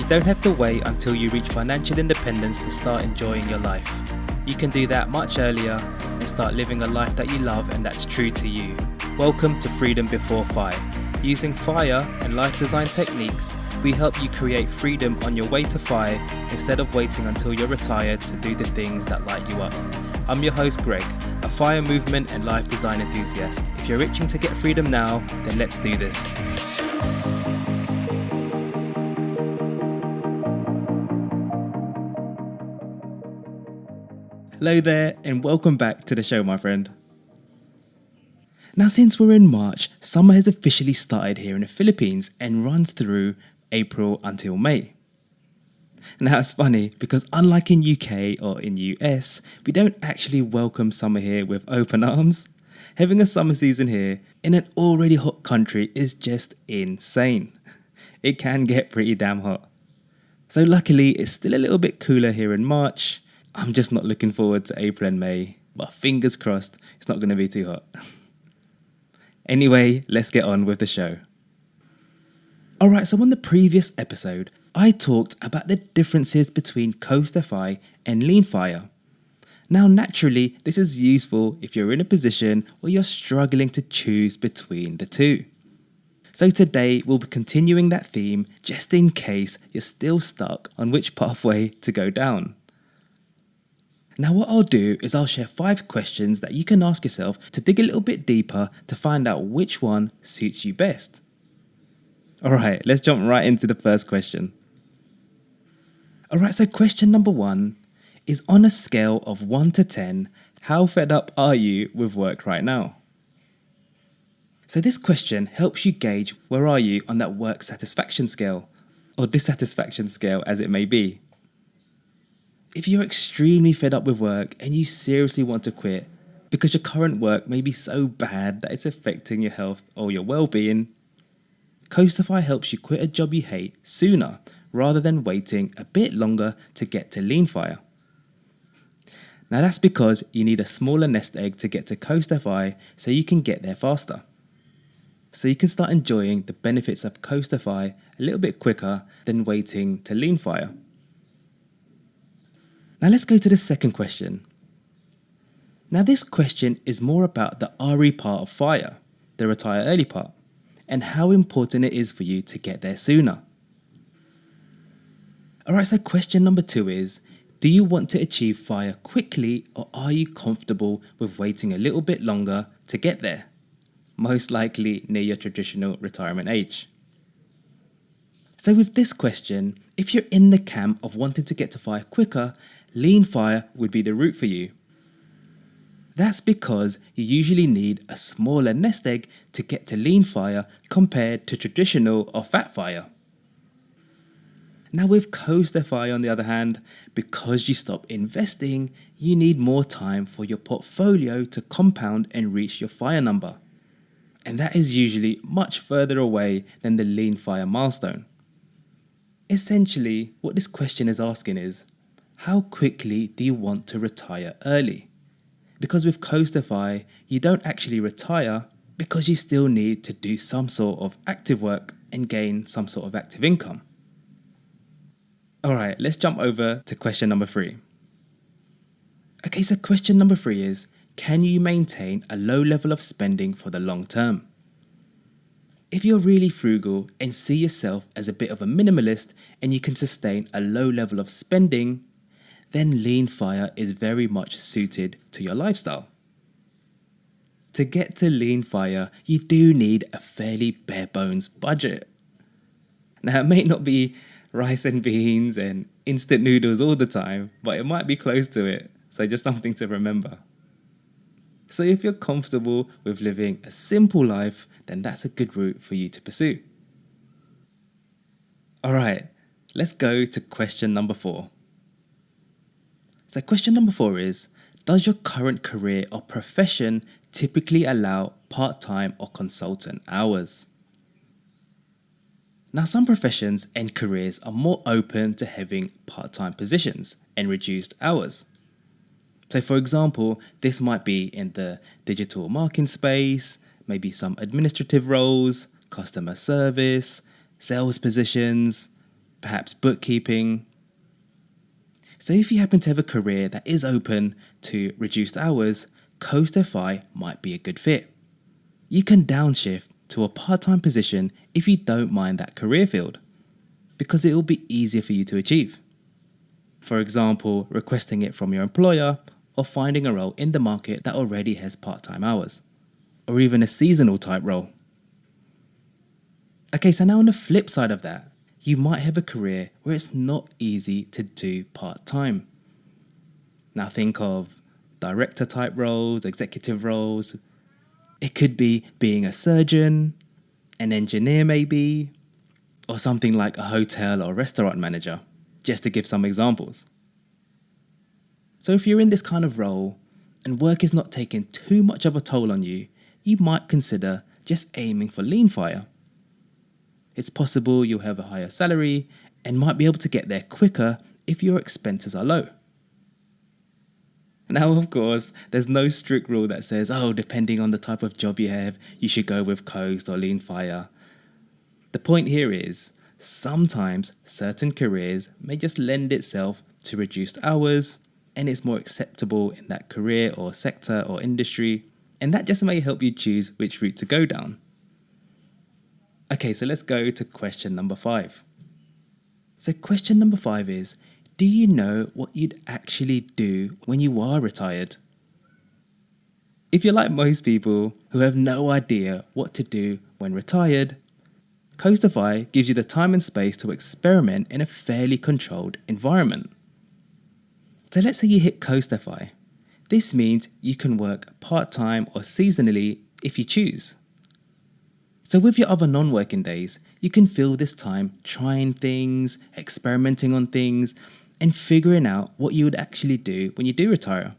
don't have to wait until you reach financial independence to start enjoying your life. You can do that much earlier and start living a life that you love and that's true to you. Welcome to Freedom Before Fire. Using fire and life design techniques, we help you create freedom on your way to fire instead of waiting until you're retired to do the things that light you up. I'm your host Greg, a fire movement and life design enthusiast. If you're itching to get freedom now, then let's do this. Hello there and welcome back to the show, my friend. Now, since we're in March, summer has officially started here in the Philippines and runs through April until May. Now, it's funny because unlike in UK or in US, we don't actually welcome summer here with open arms. Having a summer season here in an already hot country is just insane. It can get pretty damn hot. So luckily, it's still a little bit cooler here in March. I'm just not looking forward to April and May, but fingers crossed it's not going to be too hot. Anyway, let's get on with the show. Alright, so on the previous episode, I talked about the differences between coaster fire and lean fire. Now naturally, this is useful if you're in a position where you're struggling to choose between the two. So today we'll be continuing that theme just in case you're still stuck on which pathway to go down. Now what I'll do is I'll share 5 questions that you can ask yourself to dig a little bit deeper to find out which one suits you best. Alright, let's jump right into the first question. Alright, so question number 1 is, on a scale of 1 to 10, how fed up are you with work right now? So this question helps you gauge where are you on that work satisfaction scale, or dissatisfaction scale as it may be. If you're extremely fed up with work and you seriously want to quit because your current work may be so bad that it's affecting your health or your well-being, Coastify helps you quit a job you hate sooner rather than waiting a bit longer to get to lean fire. Now that's because you need a smaller nest egg to get to Coastify so you can get there faster. So you can start enjoying the benefits of Coastify a little bit quicker than waiting to lean fire. Now let's go to the second question. Now this question is more about the RE part of fire, the retire early part, and how important it is for you to get there sooner. Alright, so question number 2 is, do you want to achieve fire quickly or are you comfortable with waiting a little bit longer to get there? Most likely near your traditional retirement age. So with this question, if you're in the camp of wanting to get to fire quicker, lean fire would be the route for you. That's because you usually need a smaller nest egg to get to lean fire compared to traditional or fat fire. Now with coaster fire on the other hand, because you stop investing, you need more time for your portfolio to compound and reach your fire number. And that is usually much further away than the lean fire milestone. Essentially, what this question is asking is, how quickly do you want to retire early? Because with Coastify, you don't actually retire because you still need to do some sort of active work and gain some sort of active income. Alright, let's jump over to question number 3. Okay, so question number 3 is, can you maintain a low level of spending for the long term? If you're really frugal and see yourself as a bit of a minimalist and you can sustain a low level of spending, then lean fire is very much suited to your lifestyle. To get to lean fire, you do need a fairly bare bones budget. Now, it may not be rice and beans and instant noodles all the time, but it might be close to it, so just something to remember. So if you're comfortable with living a simple life, then that's a good route for you to pursue. Alright, let's go to question number 4. So question number 4 is, does your current career or profession typically allow part-time or consultant hours? Now some professions and careers are more open to having part-time positions and reduced hours. So for example, this might be in the digital marketing space, maybe some administrative roles, customer service, sales positions, perhaps bookkeeping. So if you happen to have a career that is open to reduced hours, Coast.fi might be a good fit. You can downshift to a part-time position if you don't mind that career field, because it will be easier for you to achieve. For example, requesting it from your employer or finding a role in the market that already has part-time hours, or even a seasonal type role. Okay, so now on the flip side of that, you might have a career where it's not easy to do part-time. Now think of director type roles, executive roles. It could be being a surgeon, an engineer maybe, or something like a hotel or restaurant manager, just to give some examples. So if you're in this kind of role and work is not taking too much of a toll on you, you might consider just aiming for lean fire. It's possible you'll have a higher salary and might be able to get there quicker if your expenses are low. Now, of course, there's no strict rule that says, depending on the type of job you have, you should go with Coast or lean fire. The point here is, sometimes certain careers may just lend itself to reduced hours, and it's more acceptable in that career or sector or industry, and that just may help you choose which route to go down. Okay, so let's go to question number 5. So question number 5 is, do you know what you'd actually do when you are retired? If you're like most people who have no idea what to do when retired, Coast.fi gives you the time and space to experiment in a fairly controlled environment. So let's say you hit Coast.fi. This means you can work part-time or seasonally if you choose. So with your other non-working days, you can fill this time trying things, experimenting on things, and figuring out what you would actually do when you do retire.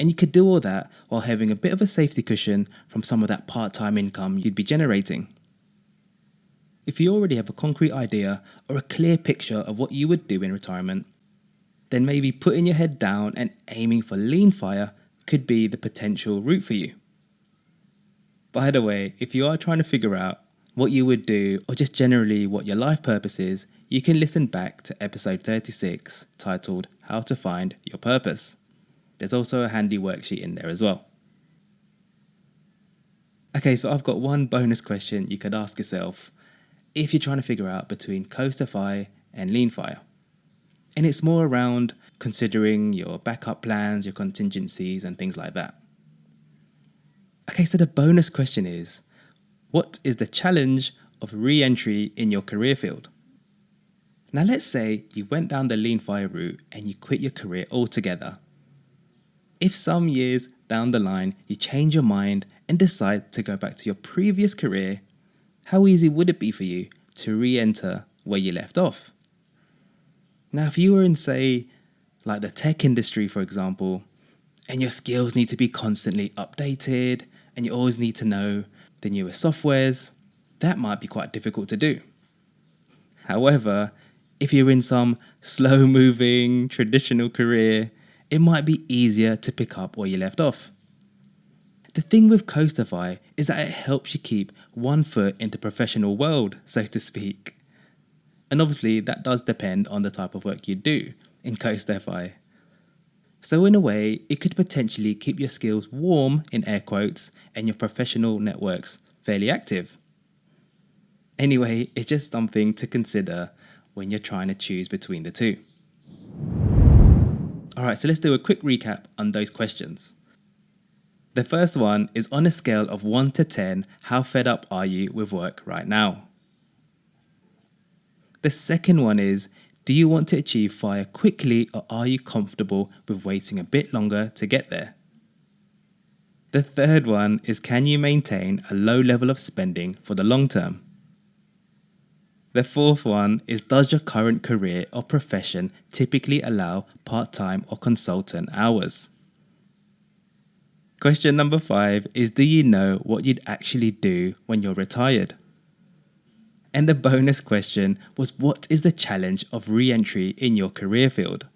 And you could do all that while having a bit of a safety cushion from some of that part-time income you'd be generating. If you already have a concrete idea or a clear picture of what you would do in retirement, then maybe putting your head down and aiming for lean fire could be the potential route for you. By the way, if you are trying to figure out what you would do or just generally what your life purpose is, you can listen back to episode 36 titled How to Find Your Purpose. There's also a handy worksheet in there as well. Okay, so I've got one bonus question you could ask yourself if you're trying to figure out between Coast.fi and lean fire. And it's more around considering your backup plans, your contingencies and things like that. Okay, so the bonus question is, what is the challenge of re-entry in your career field? Now let's say you went down the lean fire route and you quit your career altogether. If some years down the line you change your mind and decide to go back to your previous career, how easy would it be for you to re-enter where you left off? Now if you were in, say, like the tech industry for example, and your skills need to be constantly updated and you always need to know the newest softwares, that might be quite difficult to do. However, if you're in some slow-moving, traditional career, it might be easier to pick up where you left off. The thing with Coast.fi is that it helps you keep one foot in the professional world, so to speak. And obviously, that does depend on the type of work you do in Coast.fi. So in a way, it could potentially keep your skills warm, in air quotes, and your professional networks fairly active. Anyway, it's just something to consider when you're trying to choose between the two. Alright, so let's do a quick recap on those questions. The first one is on a scale of 1 to 10, how fed up are you with work right now? The second one is, do you want to achieve fire quickly or are you comfortable with waiting a bit longer to get there? The third one is, can you maintain a low level of spending for the long term? The fourth one is, does your current career or profession typically allow part-time or consultant hours? Question number 5 is, do you know what you'd actually do when you're retired? And the bonus question was, what is the challenge of re-entry in your career field?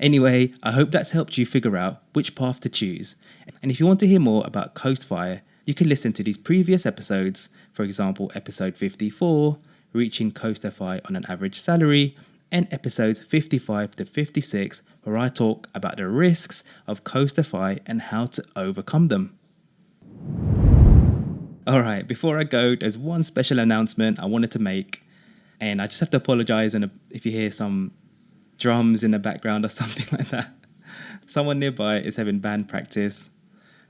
Anyway, I hope that's helped you figure out which path to choose. And if you want to hear more about Coast Fire, you can listen to these previous episodes, for example, episode 54, reaching Coast-FI on an average salary, and episodes 55 to 56, where I talk about the risks of Coast-FI and how to overcome them. Alright, before I go, there's one special announcement I wanted to make, and I just have to apologize if you hear some drums in the background or something like that. Someone nearby is having band practice,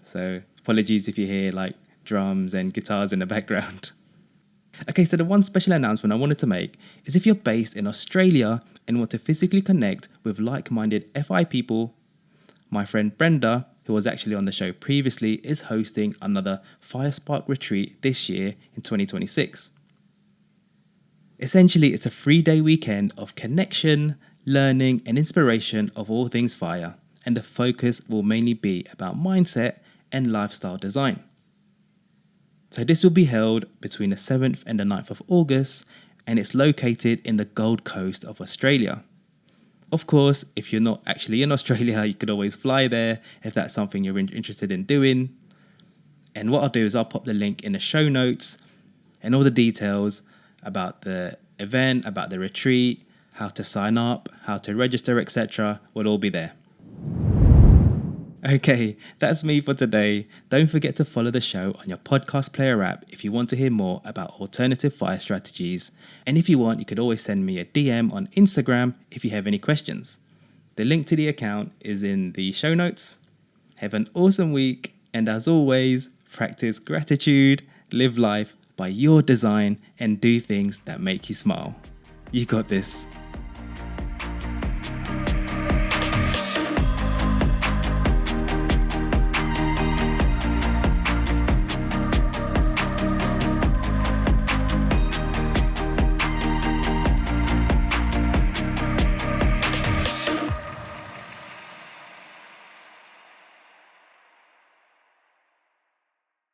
so apologies if you hear like drums and guitars in the background. Okay, so the one special announcement I wanted to make is if you're based in Australia and want to physically connect with like-minded FI people, my friend Brenda, who was actually on the show previously, is hosting another Firespark retreat this year in 2026. Essentially, it's a 3-day weekend of connection, learning, and inspiration of all things fire, and the focus will mainly be about mindset and lifestyle design. So this will be held between the 7th and the 9th of August, and it's located in the Gold Coast of Australia. Of course, if you're not actually in Australia, you could always fly there if that's something you're interested in doing. And what I'll do is I'll pop the link in the show notes, and all the details about the event, about the retreat, how to sign up, how to register, etc. will all be there. Okay, that's me for today. Don't forget to follow the show on your podcast player app if you want to hear more about alternative fire strategies. And if you want, you could always send me a DM on Instagram if you have any questions. The link to the account is in the show notes. Have an awesome week, and as always, practice gratitude, live life by your design, and do things that make you smile. You got this.